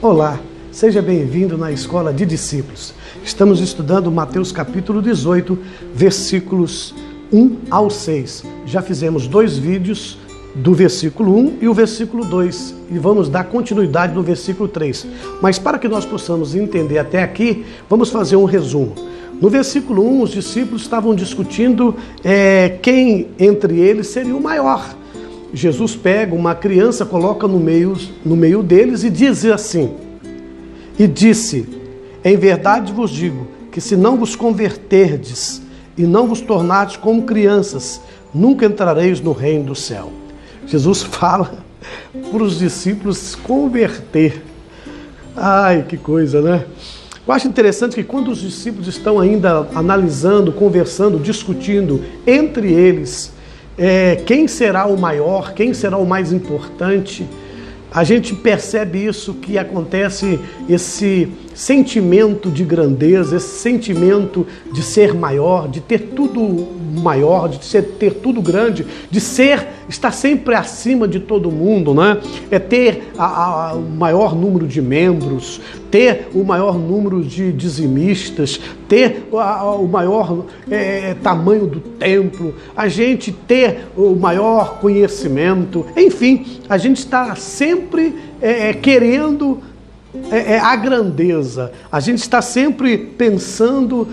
Olá, seja bem-vindo na Escola de Discípulos. Estamos estudando Mateus capítulo 18, versículos 1 ao 6. Já fizemos 2 vídeos do versículo 1 e o versículo 2 e vamos dar continuidade no versículo 3. Mas para que nós possamos entender até aqui, vamos fazer um resumo. No versículo 1, os discípulos estavam discutindo quem entre eles seria o maior. Jesus pega uma criança, coloca no meio deles e diz assim: e disse, em verdade vos digo, que se não vos converterdes e não vos tornardes como crianças, nunca entrareis no reino do céu. Jesus fala para os discípulos se converter. Ai, que coisa, né? Eu acho interessante que quando os discípulos estão ainda analisando, conversando, discutindo entre eles, quem será o maior, quem será o mais importante, a gente percebe isso, que acontece esse sentimento de grandeza, esse sentimento de ser maior, de ter tudo maior, de ter tudo grande, de estar sempre acima de todo mundo, né? É ter o maior número de membros, ter o maior número de dizimistas, ter o maior tamanho do templo, a gente ter o maior conhecimento, enfim, a gente está sempre querendo a grandeza. A gente está sempre pensando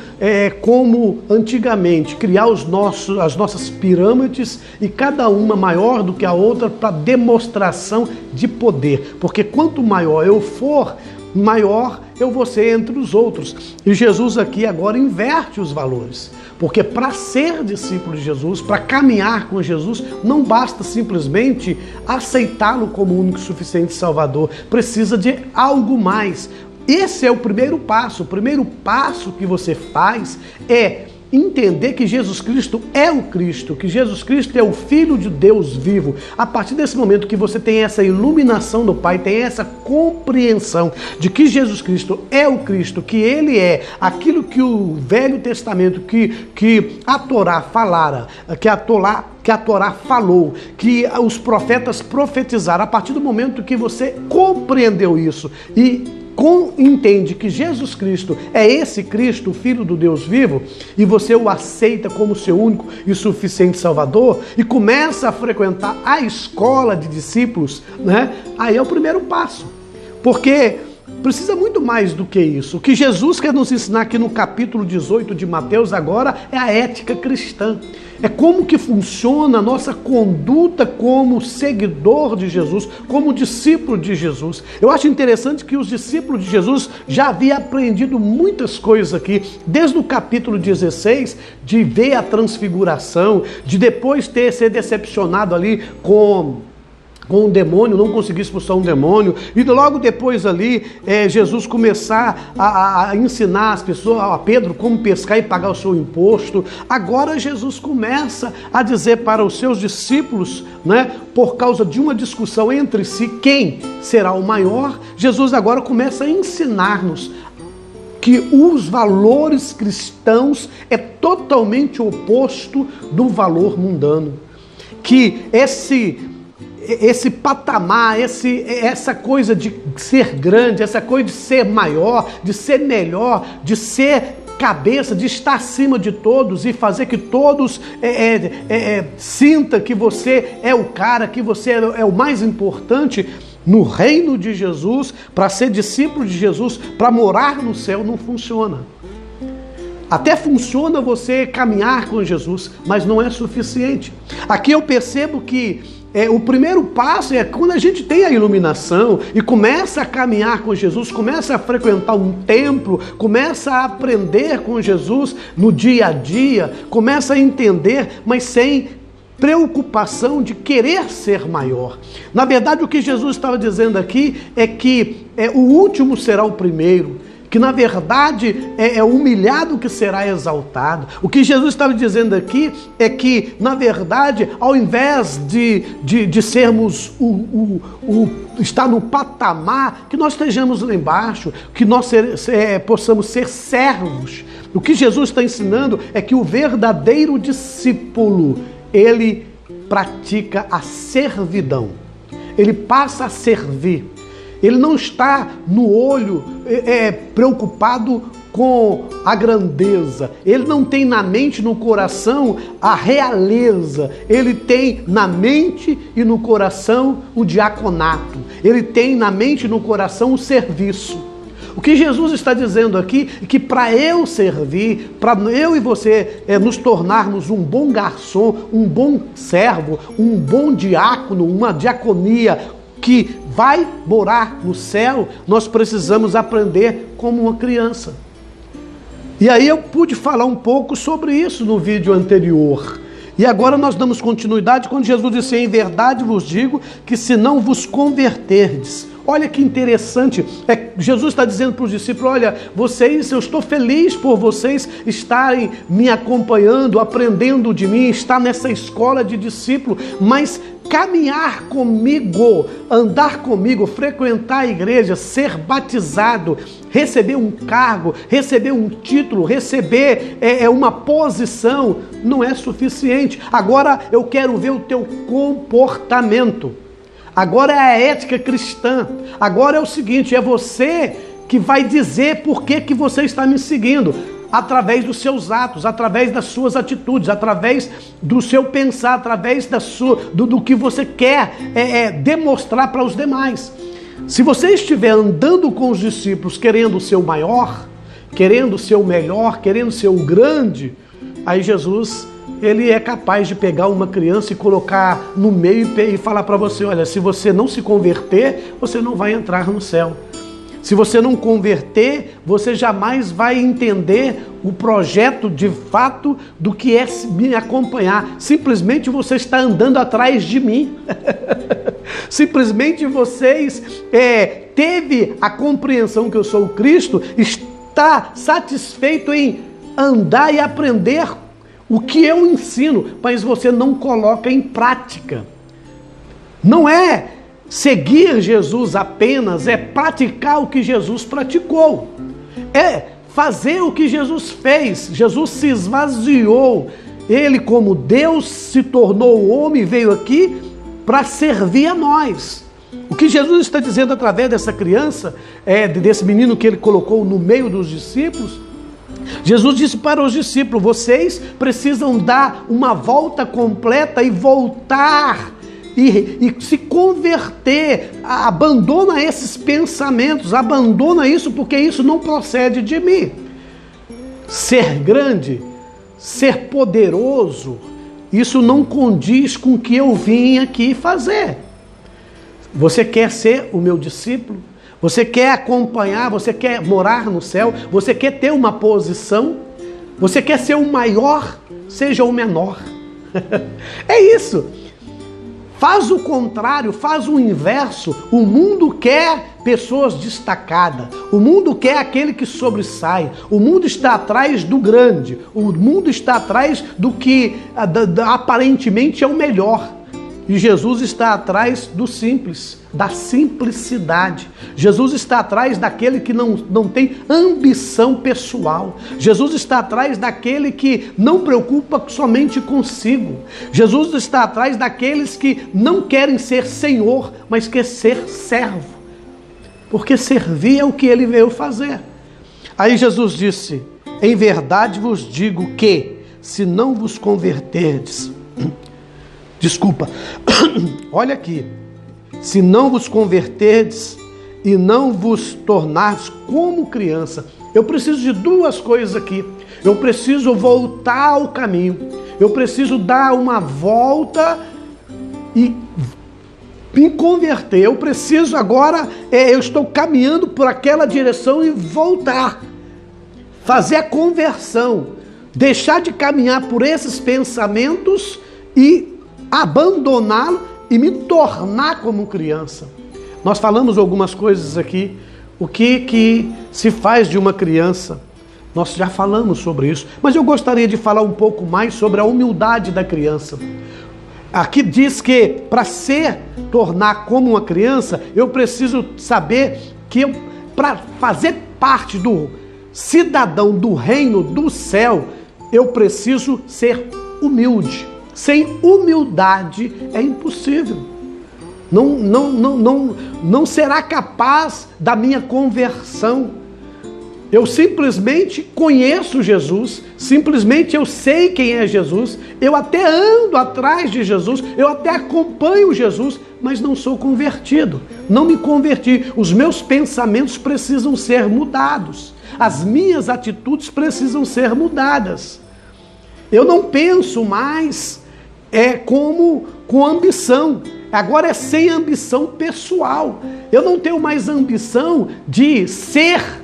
como antigamente, criar as nossas pirâmides e cada uma maior do que a outra para demonstração de poder. Porque quanto maior eu for, maior eu vou ser entre os outros. E Jesus aqui agora inverte os valores. Porque para ser discípulo de Jesus, para caminhar com Jesus, não basta simplesmente aceitá-lo como único e suficiente Salvador. Precisa de algo mais. Esse é o primeiro passo. O primeiro passo que você faz é entender que Jesus Cristo é o Cristo, que Jesus Cristo é o Filho de Deus vivo. A partir desse momento que você tem essa iluminação do Pai, tem essa compreensão de que Jesus Cristo é o Cristo, que Ele é aquilo que o Velho Testamento, que a Torá falara, que a Torá falou, que os profetas profetizaram. A partir do momento que você compreendeu isso e entende que Jesus Cristo é esse Cristo, o Filho do Deus vivo, e você o aceita como seu único e suficiente Salvador, e começa a frequentar a escola de discípulos, né? Aí é o primeiro passo. Porque precisa muito mais do que isso. O que Jesus quer nos ensinar aqui no capítulo 18 de Mateus agora é a ética cristã. É como que funciona a nossa conduta como seguidor de Jesus, como discípulo de Jesus. Eu acho interessante que os discípulos de Jesus já haviam aprendido muitas coisas aqui, desde o capítulo 16, de ver a transfiguração, de depois ser decepcionado ali com um demônio, não conseguir expulsar um demônio, e logo depois ali, Jesus começar a ensinar as pessoas, a Pedro, como pescar e pagar o seu imposto. Agora Jesus começa a dizer para os seus discípulos, né, por causa de uma discussão entre si, quem será o maior, Jesus agora começa a ensinar-nos que os valores cristãos é totalmente oposto do valor mundano, que esse patamar, essa coisa de ser grande, essa coisa de ser maior, de ser melhor, de ser cabeça, de estar acima de todos e fazer que todos sinta que você é o cara, que você é o mais importante no reino de Jesus, para ser discípulo de Jesus, para morar no céu, não funciona. Até funciona você caminhar com Jesus, mas não é suficiente. Aqui eu percebo que o primeiro passo é quando a gente tem a iluminação e começa a caminhar com Jesus, começa a frequentar um templo, começa a aprender com Jesus no dia a dia, começa a entender, mas sem preocupação de querer ser maior. Na verdade, o que Jesus estava dizendo aqui é que o último será o primeiro, que na verdade é humilhado que será exaltado. O que Jesus estava dizendo aqui é que, na verdade, ao invés de sermos estar no patamar, que nós estejamos lá embaixo, que nós possamos ser servos. O que Jesus está ensinando é que o verdadeiro discípulo, ele pratica a servidão. Ele passa a servir. Ele não está no olho preocupado com a grandeza. Ele não tem na mente e no coração a realeza. Ele tem na mente e no coração o diaconato. Ele tem na mente e no coração o serviço. O que Jesus está dizendo aqui é que para eu servir, para eu e você nos tornarmos um bom garçom, um bom servo, um bom diácono, uma diaconia que vai morar no céu, nós precisamos aprender como uma criança. E aí eu pude falar um pouco sobre isso no vídeo anterior. E agora nós damos continuidade quando Jesus disse: em verdade vos digo que se não vos converterdes. Olha que interessante, Jesus está dizendo para os discípulos: olha, vocês, eu estou feliz por vocês estarem me acompanhando, aprendendo de mim, estar nessa escola de discípulo, mas caminhar comigo, andar comigo, frequentar a igreja, ser batizado, receber um cargo, receber um título, receber uma posição, não é suficiente. Agora eu quero ver o teu comportamento. Agora é a ética cristã. Agora é o seguinte, é você que vai dizer por que você está me seguindo. Através dos seus atos, através das suas atitudes, através do seu pensar, através do que você quer demonstrar para os demais. Se você estiver andando com os discípulos querendo ser o maior, querendo ser o melhor, querendo ser o grande, aí Jesus, ele é capaz de pegar uma criança e colocar no meio e falar para você: olha, se você não se converter, você não vai entrar no céu. Se você não converter, você jamais vai entender o projeto de fato do que é me acompanhar. Simplesmente você está andando atrás de mim. Simplesmente vocês teve a compreensão que eu sou o Cristo, está satisfeito em andar e aprender o que eu ensino, mas você não coloca em prática. Não é seguir Jesus apenas, é praticar o que Jesus praticou. É fazer o que Jesus fez. Jesus se esvaziou. Ele, como Deus, se tornou homem e veio aqui para servir a nós. O que Jesus está dizendo através dessa criança, desse menino que ele colocou no meio dos discípulos, Jesus disse para os discípulos: vocês precisam dar uma volta completa e voltar e se converter. Abandona esses pensamentos, abandona isso, porque isso não procede de mim. Ser grande, ser poderoso, isso não condiz com o que eu vim aqui fazer. Você quer ser o meu discípulo? Você quer acompanhar? Você quer morar no céu? Você quer ter uma posição? Você quer ser o maior? Seja o menor. É isso. Faz o contrário, faz o inverso. O mundo quer pessoas destacadas. O mundo quer aquele que sobressai. O mundo está atrás do grande. O mundo está atrás do que aparentemente é o melhor. E Jesus está atrás do simples, da simplicidade. Jesus está atrás daquele que não tem ambição pessoal. Jesus está atrás daquele que não preocupa somente consigo. Jesus está atrás daqueles que não querem ser senhor, mas quer ser servo. Porque servir é o que ele veio fazer. Aí Jesus disse: em verdade vos digo que, se não vos converterdes... Desculpa, olha aqui, se não vos converterdes e não vos tornardes como criança, eu preciso de duas coisas aqui. Eu preciso voltar ao caminho, eu preciso dar uma volta e me converter. Eu preciso agora, eu estou caminhando por aquela direção e voltar, fazer a conversão, deixar de caminhar por esses pensamentos e abandoná-lo e me tornar como criança. Nós falamos algumas coisas aqui. O que se faz de uma criança? Nós já falamos sobre isso, mas eu gostaria de falar um pouco mais sobre a humildade da criança. Aqui diz que para tornar como uma criança, eu preciso saber que para fazer parte do cidadão do reino do céu, eu preciso ser humilde. Sem humildade é impossível. não será capaz da minha conversão. Eu simplesmente conheço Jesus, simplesmente eu sei quem é Jesus, eu até ando atrás de Jesus, eu até acompanho Jesus, mas não sou convertido, não me converti. Os meus pensamentos precisam ser mudados, as minhas atitudes precisam ser mudadas. Eu não penso mais com ambição, agora é sem ambição pessoal. Eu não tenho mais ambição de ser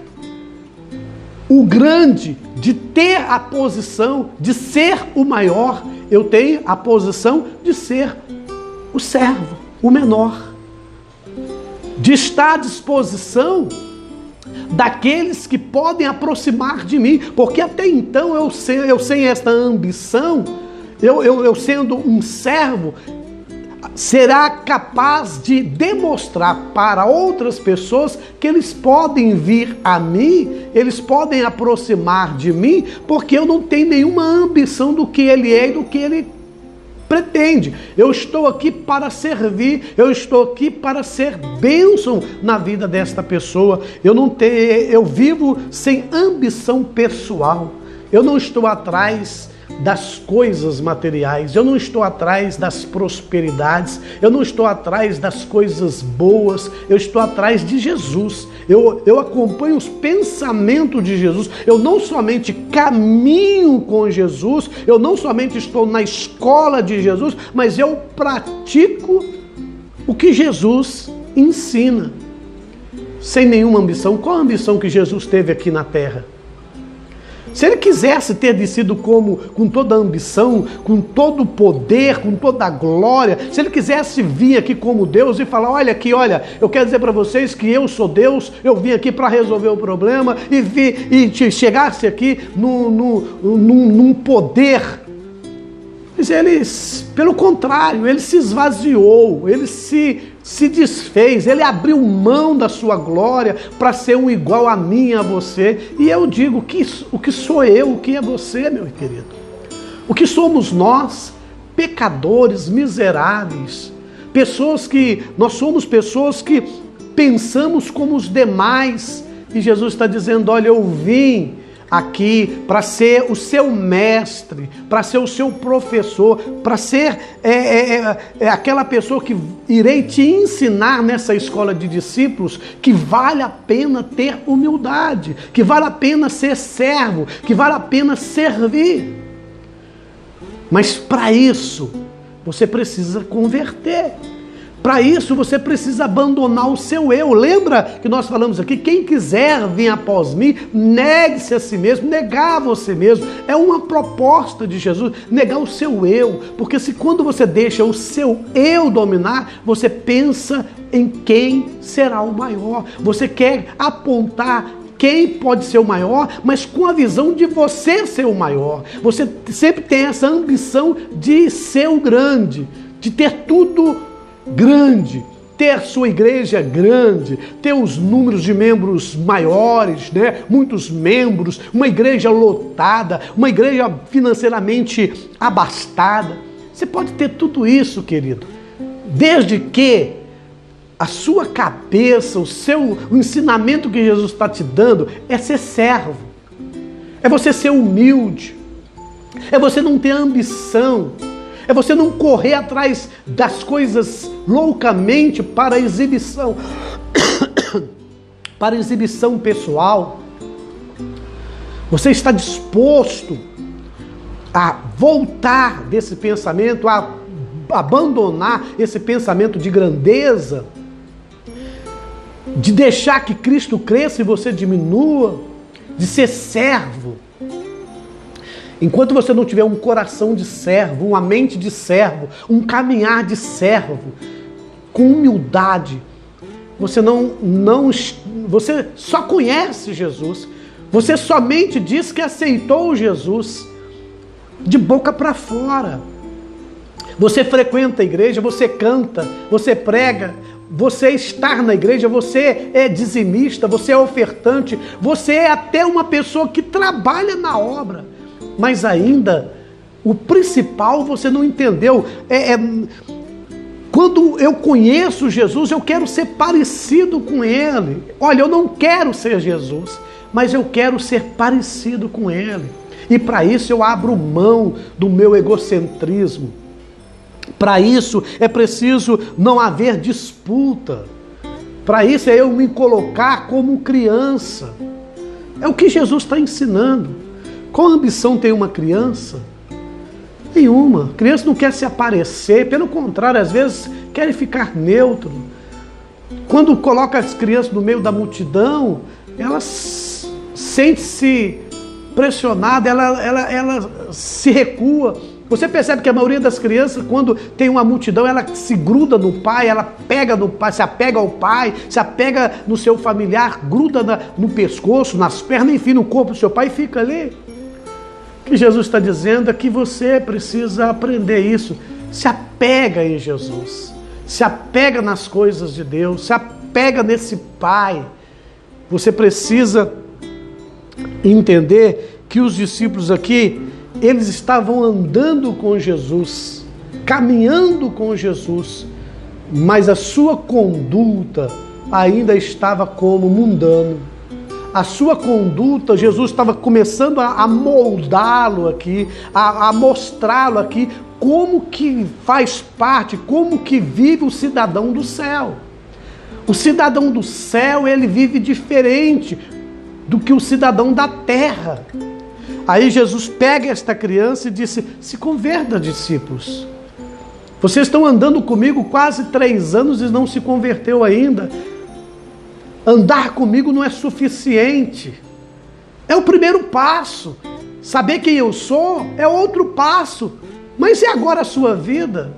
o grande, de ter a posição, de ser o maior. Eu tenho a posição de ser o servo, o menor, de estar à disposição daqueles que podem aproximar de mim, porque até então eu sem esta ambição, eu sendo um servo, será capaz de demonstrar para outras pessoas que eles podem vir a mim, eles podem aproximar de mim, porque eu não tenho nenhuma ambição do que ele é e do que ele pretende. Eu estou aqui para servir, eu estou aqui para ser bênção na vida desta pessoa. Eu vivo sem ambição pessoal. Eu não estou atrás das coisas materiais, eu não estou atrás das prosperidades, eu não estou atrás das coisas boas, eu estou atrás de Jesus. Eu acompanho os pensamentos de Jesus. Eu não somente caminho com Jesus, eu não somente estou na escola de Jesus, mas eu pratico o que Jesus ensina, sem nenhuma ambição. Qual a ambição que Jesus teve aqui na terra? Se ele quisesse ter descido com toda a ambição, com todo o poder, com toda a glória, se ele quisesse vir aqui como Deus e falar, olha, eu quero dizer para vocês que eu sou Deus, eu vim aqui para resolver o problema, e chegasse aqui num poder. Mas ele, pelo contrário, ele se esvaziou, ele se desfez, ele abriu mão da sua glória para ser um igual a mim e a você. E eu digo, o que sou eu, o que é você, meu querido? O que somos nós? Pecadores, miseráveis, nós somos pessoas que pensamos como os demais. E Jesus está dizendo, olha, eu vim aqui para ser o seu mestre, para ser o seu professor, para ser aquela pessoa que irei te ensinar nessa escola de discípulos que vale a pena ter humildade, que vale a pena ser servo, que vale a pena servir. Mas para isso você precisa converter. Para isso você precisa abandonar o seu eu. Lembra que nós falamos aqui, quem quiser vir após mim, negue-se a si mesmo, negar você mesmo. É uma proposta de Jesus, negar o seu eu. Porque quando você deixa o seu eu dominar, você pensa em quem será o maior. Você quer apontar quem pode ser o maior, mas com a visão de você ser o maior. Você sempre tem essa ambição de ser o grande, de ter tudo grande, ter sua igreja grande, ter os números de membros maiores, né? Muitos membros, uma igreja lotada, uma igreja financeiramente abastada. Você pode ter tudo isso, querido, desde que a sua cabeça, o ensinamento que Jesus está te dando é ser servo, é você ser humilde, é você não ter ambição, é você não correr atrás das coisas loucamente para exibição, para exibição pessoal. Você está disposto a voltar desse pensamento, a abandonar esse pensamento de grandeza, de deixar que Cristo cresça e você diminua, de ser servo. Enquanto você não tiver um coração de servo, uma mente de servo, um caminhar de servo, com humildade, você você só conhece Jesus, você somente diz que aceitou Jesus de boca para fora. Você frequenta a igreja, você canta, você prega, você está na igreja, você é dizimista, você é ofertante, você é até uma pessoa que trabalha na obra. Mas ainda, o principal você não entendeu. Quando eu conheço Jesus, eu quero ser parecido com Ele. Olha, eu não quero ser Jesus, mas eu quero ser parecido com Ele. E para isso eu abro mão do meu egocentrismo. Para isso é preciso não haver disputa. Para isso é eu me colocar como criança. É o que Jesus está ensinando. Qual ambição tem uma criança? Nenhuma. A criança não quer se aparecer, pelo contrário, às vezes quer ficar neutro. Quando coloca as crianças no meio da multidão, elas sentem-se pressionada, ela se recua. Você percebe que a maioria das crianças, quando tem uma multidão, ela se gruda no pai, ela pega no pai, se apega ao pai, se apega no seu familiar, gruda no pescoço, nas pernas, enfim, no corpo do seu pai e fica ali. O que Jesus está dizendo é que você precisa aprender isso. Se apega em Jesus, se apega nas coisas de Deus, se apega nesse Pai. Você precisa entender que os discípulos aqui, eles estavam andando com Jesus, caminhando com Jesus, mas a sua conduta ainda estava como mundano. A sua conduta, Jesus estava começando a moldá-lo aqui, a mostrá-lo aqui como que faz parte, como que vive o cidadão do céu. O cidadão do céu, ele vive diferente do que o cidadão da terra. Aí Jesus pega esta criança e disse: se converta, discípulos. Vocês estão andando comigo quase 3 anos e não se converteu ainda. Andar comigo não é suficiente. É o primeiro passo. Saber quem eu sou é outro passo. Mas e agora a sua vida?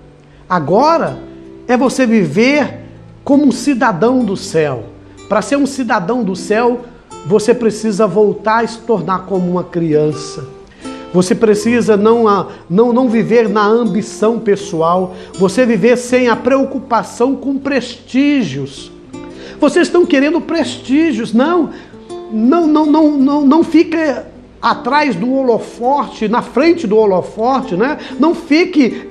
Agora é você viver como um cidadão do céu. Para ser um cidadão do céu, você precisa voltar a se tornar como uma criança. Você precisa não viver na ambição pessoal. Você viver sem a preocupação com prestígios. Vocês estão querendo prestígios. Não fique atrás do holofote, na frente do holofote, né? Não fique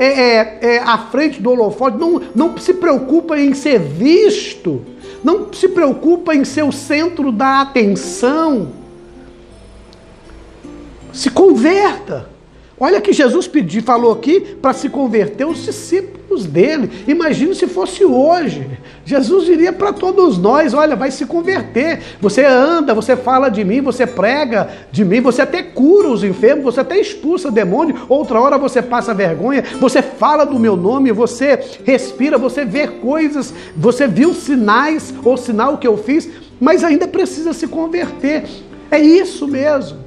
à frente do holofote. Não se preocupe em ser visto. Não se preocupe em ser o centro da atenção. Se converta. Olha que Jesus falou aqui para se converter os discípulos dele. Imagine se fosse hoje. Jesus diria para todos nós: olha, vai se converter. Você anda, você fala de mim, você prega de mim, você até cura os enfermos, você até expulsa demônio. Outra hora você passa vergonha, você fala do meu nome, você respira, você vê coisas, você viu sinais ou sinal que eu fiz, mas ainda precisa se converter. É isso mesmo.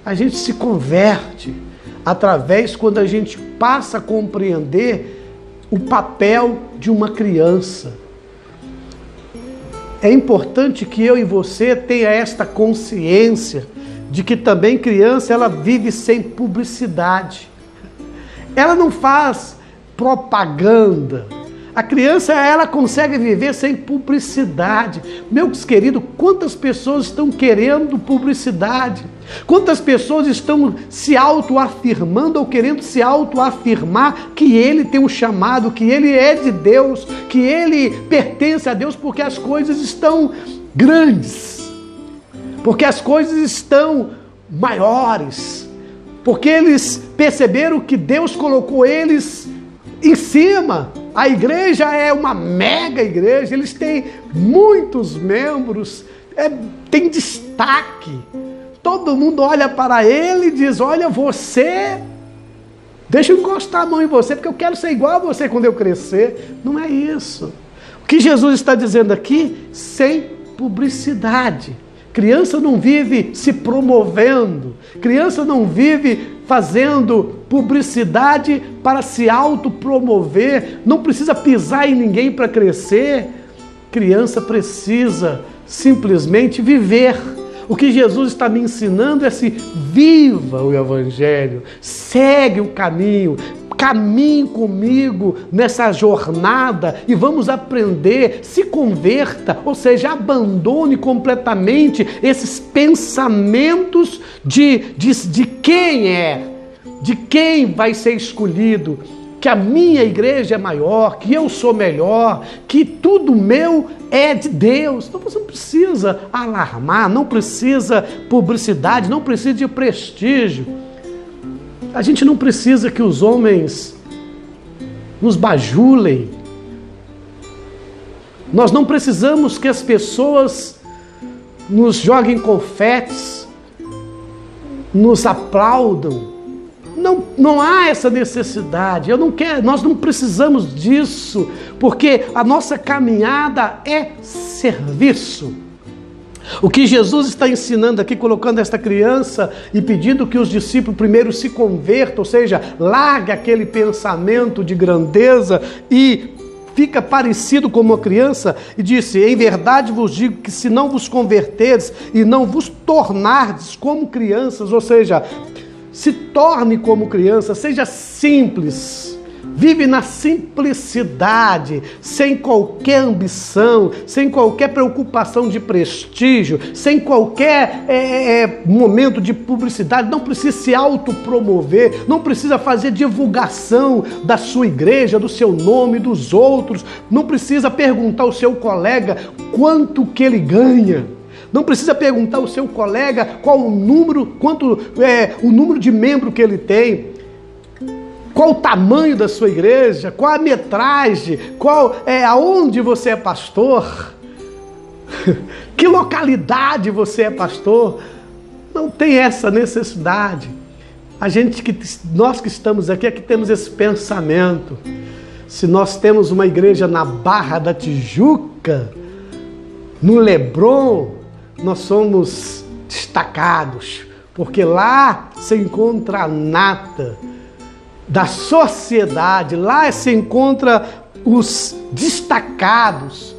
A gente se converte através quando a gente passa a compreender o papel de uma criança. É importante que eu e você tenha esta consciência de que também criança, ela vive sem publicidade. Ela não faz propaganda. A criança, ela consegue viver sem publicidade. Meus queridos, quantas pessoas estão querendo publicidade? Quantas pessoas estão se autoafirmando ou querendo se autoafirmar que ele tem um chamado, que ele é de Deus, que ele pertence a Deus, porque as coisas estão grandes, porque as coisas estão maiores, porque eles perceberam que Deus colocou eles em cima. A igreja é uma mega igreja, eles têm muitos membros, tem destaque. Todo mundo olha para ele e diz: olha, você, deixa eu encostar a mão em você, porque eu quero ser igual a você quando eu crescer. Não é isso. O que Jesus está dizendo aqui? Sem publicidade. Criança não vive se promovendo. Criança não vive fazendo publicidade para se autopromover. Não precisa pisar em ninguém para crescer. Criança precisa simplesmente viver. O que Jesus está me ensinando é se viva o Evangelho, segue o caminho, caminhe comigo nessa jornada e vamos aprender, se converta, ou seja, abandone completamente esses pensamentos de quem é, de quem vai ser escolhido, que a minha igreja é maior, que eu sou melhor, que tudo meu é de Deus. Então você não precisa alarmar, não precisa publicidade, não precisa de prestígio. A gente não precisa que os homens nos bajulem. Nós não precisamos que as pessoas nos joguem confetes, nos aplaudam. Não há essa necessidade. Nós não precisamos disso, porque a nossa caminhada é serviço. O que Jesus está ensinando aqui, colocando esta criança e pedindo que os discípulos primeiro se convertam, ou seja, largue aquele pensamento de grandeza e fica parecido com uma criança, e disse: em verdade vos digo que se não vos converterdes e não vos tornardes como crianças, ou seja, se torne como criança, seja simples, vive na simplicidade, sem qualquer ambição, sem qualquer preocupação de prestígio, sem qualquer momento de publicidade, não precisa se autopromover, não precisa fazer divulgação da sua igreja, do seu nome, dos outros, não precisa perguntar ao seu colega quanto que ele ganha. Não precisa perguntar ao seu colega qual o número, o número de membro que ele tem, qual o tamanho da sua igreja, qual a metragem, aonde você é pastor, que localidade você é pastor. Não tem essa necessidade. Nós que estamos aqui é que temos esse pensamento. Se nós temos uma igreja na Barra da Tijuca, no Leblon, nós somos destacados, porque lá se encontra a nata da sociedade, lá se encontra os destacados.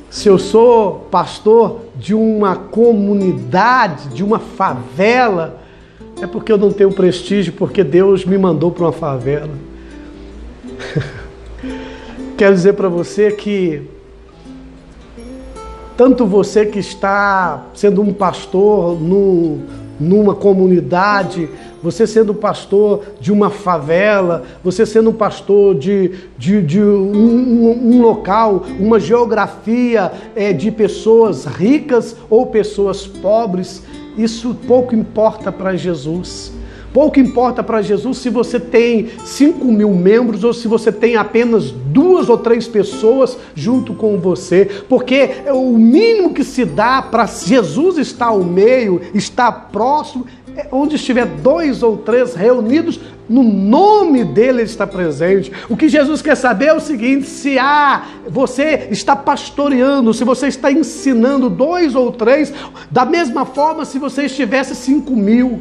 Se eu sou pastor de uma comunidade, de uma favela, é porque eu não tenho prestígio, porque Deus me mandou para uma favela. Quero dizer para você que tanto você que está sendo um pastor numa comunidade, você sendo pastor de uma favela, você sendo um pastor de um local, uma geografia de pessoas ricas ou pessoas pobres, isso pouco importa para Jesus. Pouco importa para Jesus se você tem 5.000 membros ou se você tem apenas 2 ou 3 pessoas junto com você, porque o mínimo que se dá para Jesus estar ao meio, estar próximo, onde estiver 2 ou 3 reunidos, no nome dele ele está presente. O que Jesus quer saber é o seguinte: se você está pastoreando, se você está ensinando 2 ou 3, da mesma forma se você estivesse 5.000.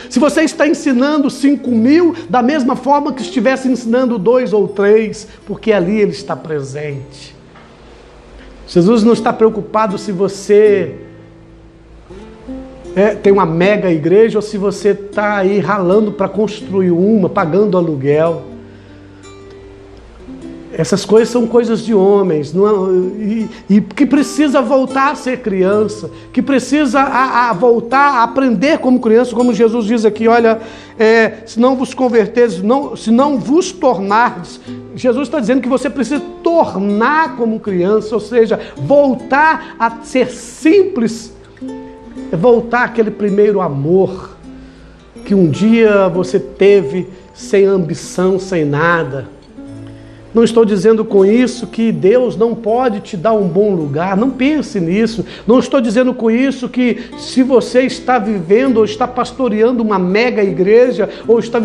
Se você está ensinando 5.000, da mesma forma que estivesse ensinando 2 ou 3, porque ali ele está presente. Jesus não está preocupado se você tem uma mega igreja ou se você está aí ralando para construir uma, pagando aluguel. Essas coisas são coisas de homens, e que precisa voltar a ser criança, que precisa voltar a aprender como criança, como Jesus diz aqui, olha, se não vos converteres, se não vos tornardes, Jesus está dizendo que você precisa tornar como criança, ou seja, voltar a ser simples, voltar àquele primeiro amor que um dia você teve sem ambição, sem nada. Não estou dizendo com isso que Deus não pode te dar um bom lugar, não pense nisso. Não estou dizendo com isso que se você está vivendo ou está pastoreando uma mega igreja, ou está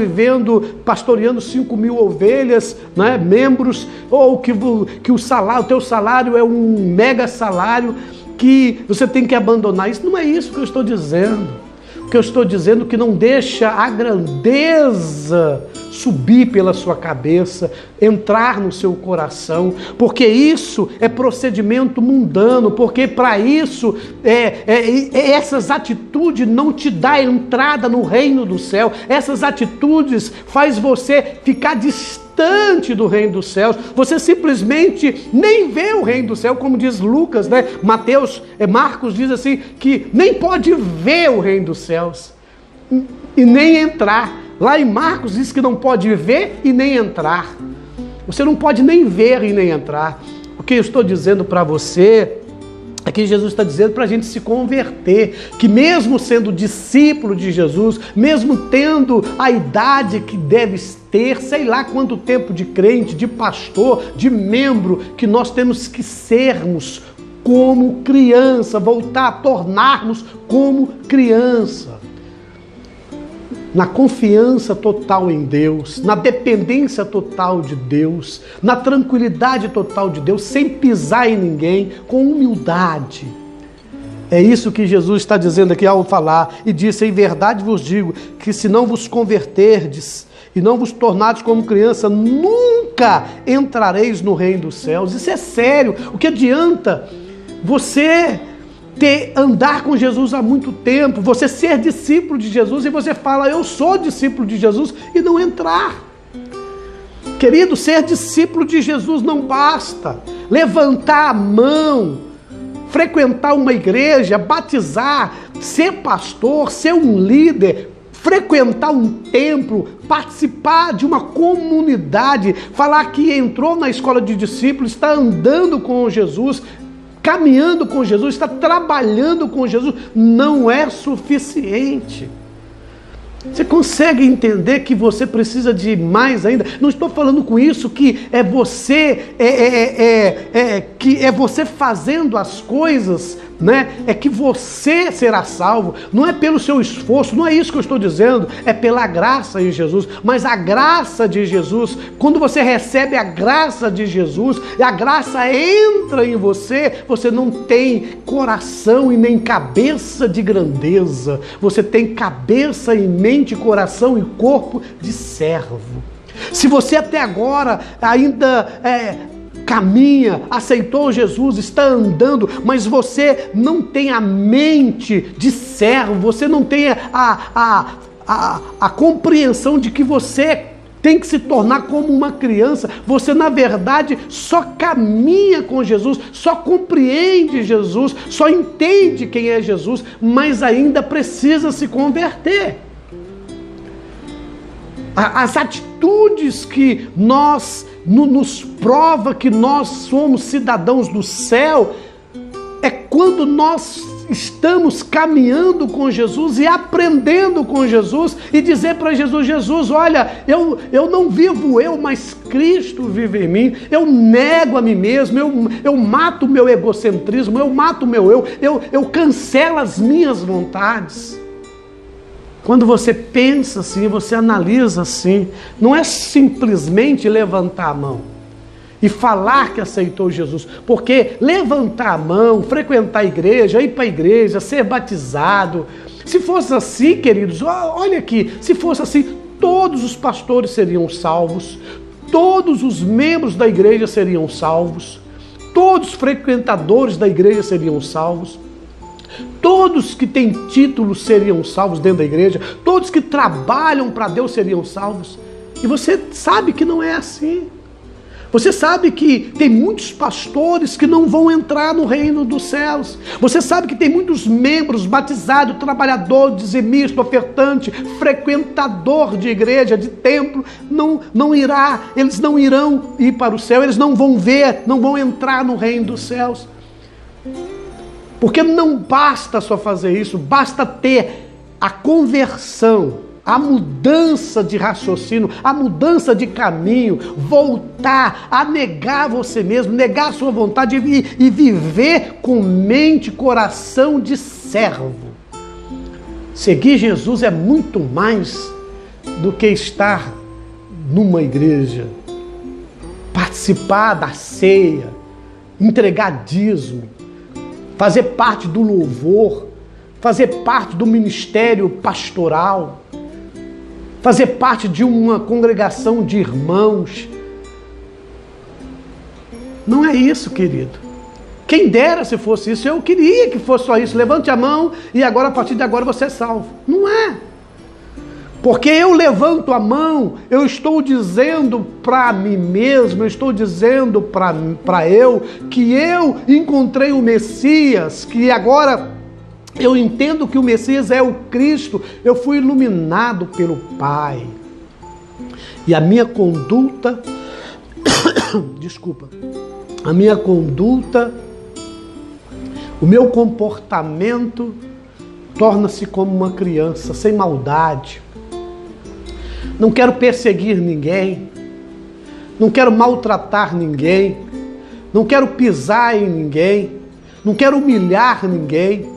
pastoreando 5.000 ovelhas, né, membros, ou que o teu salário é um mega salário, que você tem que abandonar. Isso não é isso que eu estou dizendo. O que eu estou dizendo é que não deixa a grandeza subir pela sua cabeça, entrar no seu coração, porque isso é procedimento mundano, porque para isso essas atitudes não te dá entrada no reino do céu, essas atitudes faz você ficar distante do reino dos céus, você simplesmente nem vê o reino do céu, como diz Lucas, né? Marcos diz assim, que nem pode ver o reino dos céus, e nem entrar. Lá em Marcos diz que não pode ver e nem entrar. Você não pode nem ver e nem entrar. O que eu estou dizendo para você é que Jesus está dizendo para a gente se converter, que mesmo sendo discípulo de Jesus, mesmo tendo a idade que deve ter, sei lá quanto tempo de crente, de pastor, de membro, que nós temos que sermos como criança, voltar a tornarmos como criança. Na confiança total em Deus, na dependência total de Deus, na tranquilidade total de Deus, sem pisar em ninguém, com humildade. É isso que Jesus está dizendo aqui ao falar, e disse: em verdade vos digo, que se não vos converterdes e não vos tornardes como criança, nunca entrareis no reino dos céus. Isso é sério. O que adianta você andar com Jesus há muito tempo, você ser discípulo de Jesus e você fala, eu sou discípulo de Jesus, e não entrar? Querido, ser discípulo de Jesus não basta. Levantar a mão, frequentar uma igreja, batizar, ser pastor, ser um líder, frequentar um templo, participar de uma comunidade, falar que entrou na escola de discípulos, está andando com Jesus, caminhando com Jesus, está trabalhando com Jesus, não é suficiente. Você consegue entender que você precisa de mais ainda? Não estou falando com isso que é você que é você fazendo as coisas, né? É que você será salvo. Não é pelo seu esforço, não é isso que eu estou dizendo. É pela graça de Jesus. Mas a graça de Jesus, quando você recebe a graça de Jesus, e a graça entra em você, você não tem coração e nem cabeça de grandeza. Você tem cabeça e mente, coração e corpo de servo. Se você até agora ainda caminha, aceitou Jesus, está andando, mas você não tem a mente de servo, você não tem a compreensão de que você tem que se tornar como uma criança, você na verdade só caminha com Jesus, só compreende Jesus, só entende quem é Jesus, mas ainda precisa se converter. As atitudes que nos prova que nós somos cidadãos do céu é quando nós estamos caminhando com Jesus e aprendendo com Jesus e dizer para Jesus: Jesus, olha, eu não vivo eu, mas Cristo vive em mim. Eu nego a mim mesmo, eu mato o meu egocentrismo, eu mato o meu eu cancelo as minhas vontades. Quando você pensa assim, você analisa assim, não é simplesmente levantar a mão e falar que aceitou Jesus, porque levantar a mão, frequentar a igreja, ir para a igreja, ser batizado, se fosse assim, queridos, olha aqui, se fosse assim, todos os pastores seriam salvos, todos os membros da igreja seriam salvos, todos os frequentadores da igreja seriam salvos, todos que têm títulos seriam salvos dentro da igreja, todos que trabalham para Deus seriam salvos. E você sabe que não é assim. Você sabe que tem muitos pastores que não vão entrar no reino dos céus. Você sabe que tem muitos membros batizados, trabalhador, dizimista, ofertante, frequentador de igreja, de templo, eles não irão ir para o céu, eles não vão ver, não vão entrar no reino dos céus. Porque não basta só fazer isso, basta ter a conversão, a mudança de raciocínio, a mudança de caminho, voltar a negar você mesmo, negar a sua vontade e viver com mente e coração de servo. Seguir Jesus é muito mais do que estar numa igreja, participar da ceia, entregar dízimo, fazer parte do louvor, fazer parte do ministério pastoral, fazer parte de uma congregação de irmãos. Não é isso, querido. Quem dera se fosse isso, eu queria que fosse só isso. Levante a mão e agora, a partir de agora, você é salvo. Não é. Porque eu levanto a mão, eu estou dizendo para mim mesmo, eu estou dizendo para eu, que eu encontrei o Messias, que agora Eu entendo que o Messias é o Cristo. Eu fui iluminado pelo Pai. E a minha conduta, a minha conduta, o meu comportamento torna-se como uma criança, sem maldade. Não quero perseguir ninguém, não quero maltratar ninguém, não quero pisar em ninguém, não quero humilhar ninguém.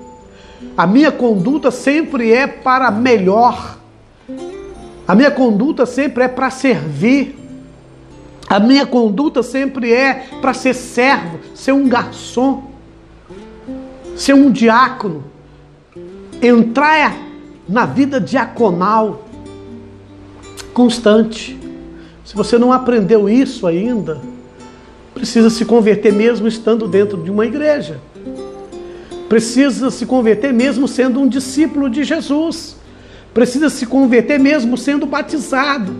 A minha conduta sempre é para melhor. A minha conduta sempre é para servir. A minha conduta sempre é para ser servo, ser um garçom, ser um diácono, entrar na vida diaconal constante. Se você não aprendeu isso ainda, precisa se converter mesmo estando dentro de uma igreja. Precisa se converter mesmo sendo um discípulo de Jesus. Precisa se converter mesmo sendo batizado.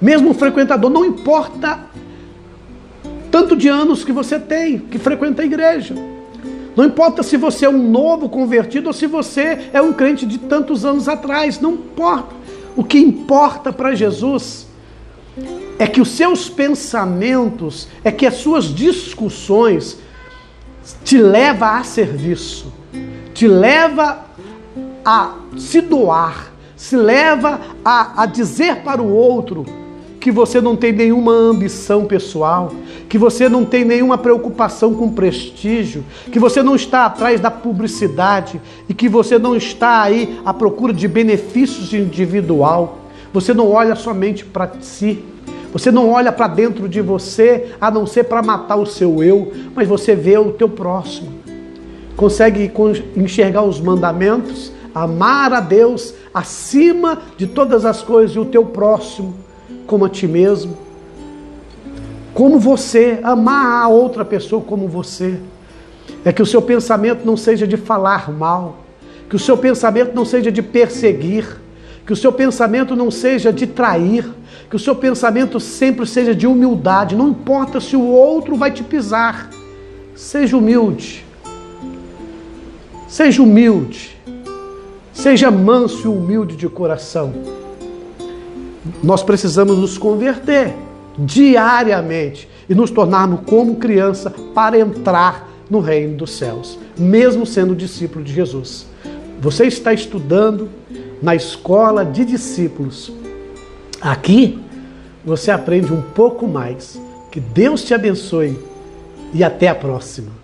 Mesmo um frequentador, não importa tanto de anos que você tem, que frequenta a igreja. Não importa se você é um novo convertido ou se você é um crente de tantos anos atrás. Não importa. O que importa para Jesus é que os seus pensamentos, é que as suas discussões te levam a serviço, te leva a se doar, se leva a dizer para o outro que você não tem nenhuma ambição pessoal, que você não tem nenhuma preocupação com prestígio, que você não está atrás da publicidade e que você não está aí à procura de benefícios individual. Você não olha somente para si, você não olha para dentro de você, a não ser para matar o seu eu, mas você vê o teu próximo. Consegue enxergar os mandamentos, amar a Deus acima de todas as coisas e o teu próximo como a ti mesmo. Como você, amar a outra pessoa como você. É que o seu pensamento não seja de falar mal, que o seu pensamento não seja de perseguir, que o seu pensamento não seja de trair, que o seu pensamento sempre seja de humildade. Não importa se o outro vai te pisar. Seja humilde. Seja humilde. Seja manso e humilde de coração. Nós precisamos nos converter diariamente e nos tornarmos como criança para entrar no reino dos céus, mesmo sendo discípulo de Jesus. Você está estudando na escola de discípulos. Aqui você aprende um pouco mais. Que Deus te abençoe e até a próxima.